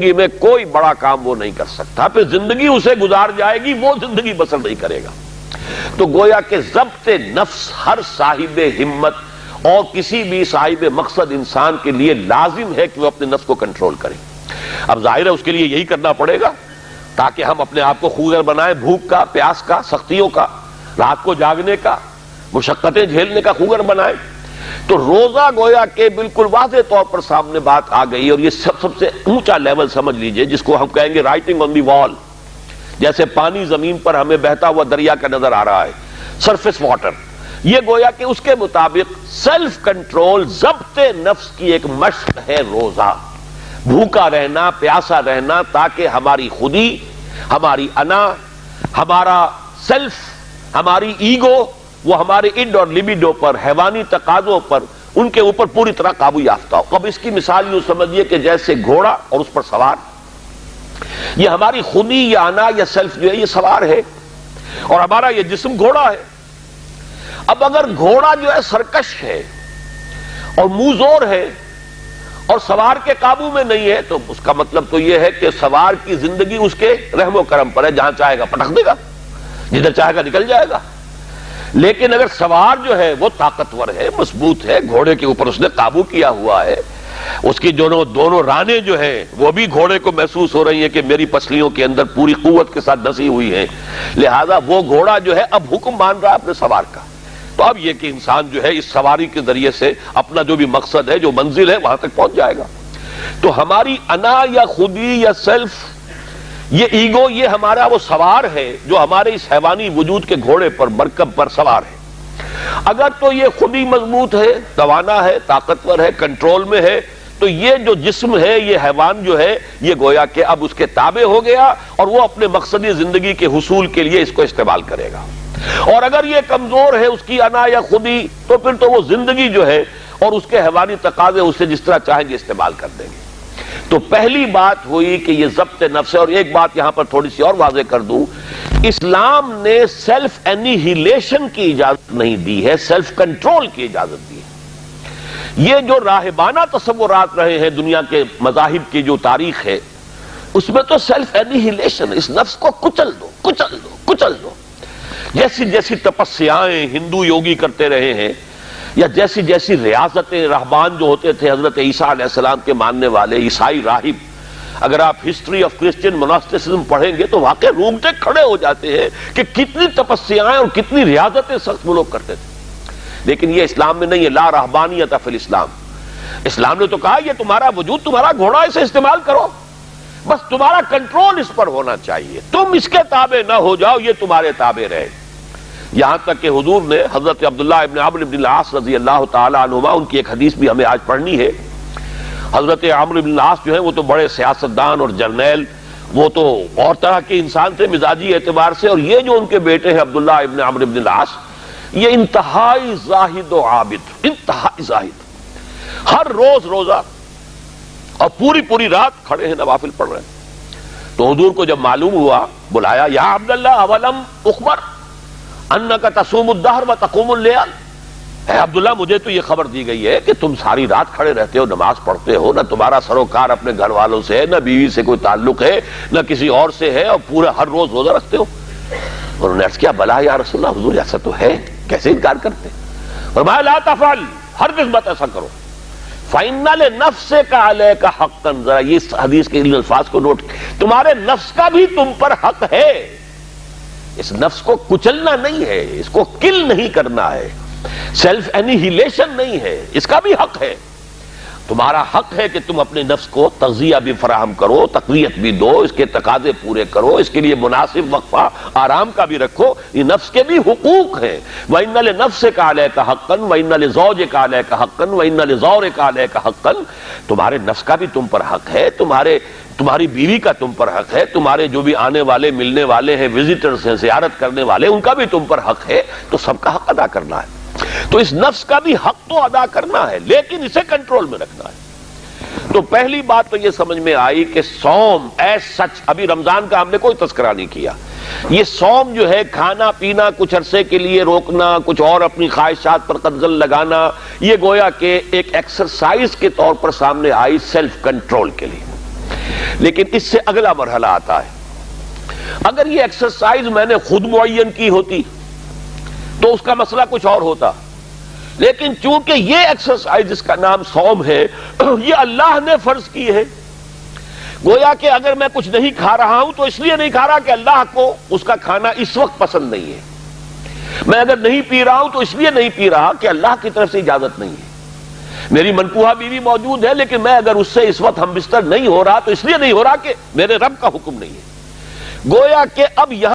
زندگی میں کوئی بڑا کام وہ نہیں کر سکتا، پھر زندگی اسے گزار جائے گی، وہ زندگی بسر نہیں کرے گا۔ تو گویا کہ ضبط نفس ہر صاحب ہمت اور کسی بھی صاحب مقصد انسان کے لیے لازم ہے کہ وہ اپنے نفس کو کنٹرول کرے۔ اب ظاہر ہے اس کے لیے یہی کرنا پڑے گا تاکہ ہم اپنے آپ کو خوگر بنائیں، بھوک کا، پیاس کا، سختیوں کا، رات کو جاگنے کا، مشقتیں جھیلنے کا خوگر بنائیں۔ تو روزہ گویا کہ بالکل واضح طور پر سامنے بات آ گئی، اور یہ سب سے اونچا لیول سمجھ لیجئے، جس کو ہم کہیں گے رائٹنگ آن دی وال، جیسے پانی زمین پر ہمیں بہتا ہوا دریا کا نظر آ رہا ہے، سرفیس واٹر، یہ گویا کہ اس کے مطابق سیلف کنٹرول، ضبط نفس کی ایک مشق ہے روزہ، بھوکا رہنا، پیاسا رہنا، تاکہ ہماری خودی، ہماری انا، ہمارا سیلف، ہماری ایگو، وہ ہمارے اڈ اور لیبیڈو پر، حیوانی تقاضوں پر، ان کے اوپر پوری طرح قابو یافتہ ہو۔ اب اس کی مثال یوں سمجھیے کہ جیسے گھوڑا اور اس پر سوار، یہ ہماری خودی یا انا یا سیلف جو ہے یہ سوار ہے، اور ہمارا یہ جسم گھوڑا ہے۔ اب اگر گھوڑا جو ہے سرکش ہے اور منہ زور ہے اور سوار کے قابو میں نہیں ہے، تو اس کا مطلب تو یہ ہے کہ سوار کی زندگی اس کے رحم و کرم پر ہے، جہاں چاہے گا پٹک دے گا، جدھر چاہے گا نکل جائے گا۔ لیکن اگر سوار جو ہے وہ طاقتور ہے، مضبوط ہے، گھوڑے کے اوپر اس نے قابو کیا ہوا ہے، اس کی دونوں رانے جو ہیں وہ بھی گھوڑے کو محسوس ہو رہی ہیں کہ میری پسلیوں کے اندر پوری قوت کے ساتھ دسی ہوئی ہیں، لہذا وہ گھوڑا جو ہے اب حکم مان رہا ہے اپنے سوار کا۔ تو اب یہ کہ انسان جو ہے اس سواری کے ذریعے سے اپنا جو بھی مقصد ہے، جو منزل ہے، وہاں تک پہنچ جائے گا۔ تو ہماری انا یا خودی یا سیلف، یہ ایگو، یہ ہمارا وہ سوار ہے جو ہمارے اس حیوانی وجود کے گھوڑے پر، مرکب پر سوار ہے۔ اگر تو یہ خودی مضبوط ہے، توانا ہے، طاقتور ہے، کنٹرول میں ہے، تو یہ جو جسم ہے، یہ حیوان جو ہے، یہ گویا کہ اب اس کے تابع ہو گیا، اور وہ اپنے مقصدی زندگی کے حصول کے لیے اس کو استعمال کرے گا۔ اور اگر یہ کمزور ہے، اس کی انا یا خودی، تو پھر تو وہ زندگی جو ہے اور اس کے حیوانی تقاضے اسے جس طرح چاہیں گے استعمال کر دیں گے۔ تو پہلی بات ہوئی کہ یہ ضبط نفس ہے۔ اور ایک بات یہاں پر تھوڑی سی اور واضح کر دوں، اسلام نے سیلف انیہیلیشن کی اجازت نہیں دی ہے، سیلف کنٹرول کی اجازت دی ہے۔ یہ جو راہبانہ تصورات رہے ہیں دنیا کے مذاہب کی جو تاریخ ہے، اس میں تو سیلف انیہیلیشن، اس نفس کو کچل دو، کچل دو، کچل دو۔ جیسی جیسی تپسیائیں ہندو یوگی کرتے رہے ہیں، یا جیسی جیسی ریاضتیں رہبان جو ہوتے تھے حضرت عیسیٰ علیہ السلام کے ماننے والے عیسائی راہب، اگر آپ ہسٹری آف کرسچین موناسٹسزم پڑھیں گے تو واقعی رومتے کھڑے ہو جاتے ہیں کہ کتنی تپسیائیں اور کتنی ریاضتیں سخت وہ لوگ کرتے تھے۔ لیکن یہ اسلام میں نہیں ہے، لا رہبانیت فی الاسلام۔ اسلام نے تو کہا یہ تمہارا وجود تمہارا گھوڑا، اسے استعمال کرو، بس تمہارا کنٹرول اس پر ہونا چاہیے، تم اس کے تابع نہ ہو جاؤ، یہ تمہارے تابع رہے۔ یہاں تک کہ حضور نے حضرت عبداللہ ابن عمرو بن العاص رضی اللہ تعالی عنہما، ان کی ایک حدیث بھی ہمیں آج پڑھنی ہے۔ حضرت عمرو بن العاص جو ہیں وہ تو بڑے سیاستدان اور جرنیل، وہ تو اور طرح کے انسان تھے مزاجی اعتبار سے، اور یہ جو ان کے بیٹے ہیں عبداللہ ابن عمرو بن العاص، یہ انتہائی زاہد و عابد، انتہائی زاہد، ہر روز روزہ اور پوری رات کھڑے ہیں، نوافل پڑھ رہے ہیں۔ تو حضور کو جب معلوم ہوا، بلایا، یا عبداللہ اولم اخبر انک تصوم الدہر وتقوم اللیل، اے عبداللہ مجھے تو یہ خبر دی گئی ہے کہ تم ساری رات کھڑے رہتے ہو، نماز پڑھتے ہو، نہ تمہارا سروکار اپنے گھر والوں سے ہے، نہ بیوی سے کوئی تعلق ہے، نہ کسی اور سے ہے، اور پورا ہر روز روزہ رکھتے ہو۔ انہوں نے عرض کیا، بلا یا رسول اللہ، حضور ایسا تو ہے، کیسے انکار کرتے؟ فرمایا لا تفعل، ہرگز مت ایسا کرو، فإن لنفسک علیک حقا، ذرا یہ حدیث کے ان الفاظ کو نوٹ، تمہارے نفس کا بھی تم پر حق ہے۔ اس نفس کو کچلنا نہیں ہے، اس کو کل نہیں کرنا ہے، سیلف انیہیلیشن نہیں ہے، اس کا بھی حق ہے۔ تمہارا حق ہے کہ تم اپنے نفس کو تغذیہ بھی فراہم کرو، تقویت بھی دو، اس کے تقاضے پورے کرو، اس کے لیے مناسب وقفہ آرام کا بھی رکھو، یہ نفس کے بھی حقوق ہیں۔ وَإِنَّ لِنَفْسِكَ عَلَيْكَ حَقًّا وَإِنَّ لِزَوْجِكَ عَلَيْكَ حَقًّا وَإِنَّ لِزَوْرِكَ عَلَيْكَ حَقًّا، تمہارے نفس کا بھی تم پر حق ہے، تمہاری بیوی کا تم پر حق ہے، تمہارے جو بھی آنے والے ملنے والے ہیں، وزٹرز ہیں، زیارت کرنے والے، ان کا بھی تم پر حق ہے، تو سب کا حق ادا کرنا ہے۔ تو اس نفس کا بھی حق تو ادا کرنا ہے، لیکن اسے کنٹرول میں رکھنا ہے۔ تو پہلی بات تو یہ سمجھ میں آئی کہ صوم ایز سچ، ابھی رمضان کا ہم نے کوئی تذکرہ نہیں کیا، یہ صوم جو ہے کھانا پینا کچھ عرصے کے لیے روکنا، کچھ اور اپنی خواہشات پر قدغن لگانا، یہ گویا کہ ایک ایکسرسائز کے طور پر سامنے آئی سیلف کنٹرول کے لیے۔ لیکن اس سے اگلا مرحلہ آتا ہے، اگر یہ ایکسرسائز میں نے خود معین کی ہوتی تو اس کا مسئلہ کچھ اور ہوتا، لیکن چونکہ یہ ایکسرسائز جس کا نام صوم ہے یہ اللہ نے فرض کی ہے، گویا کہ اگر میں کچھ نہیں کھا رہا ہوں تو اس لیے نہیں کھا رہا کہ اللہ کو اس کا کھانا اس وقت پسند نہیں ہے، میں اگر نہیں پی رہا ہوں تو اس لیے نہیں پی رہا کہ اللہ کی طرف سے اجازت نہیں ہے، میری منکوحہ بیوی موجود ہے لیکن میں اگر اس سے اس وقت ہم بستر نہیں ہو رہا تو اس لیے نہیں ہو رہا کہ میرے رب کا حکم نہیں ہے، گویا کہ اب یہاں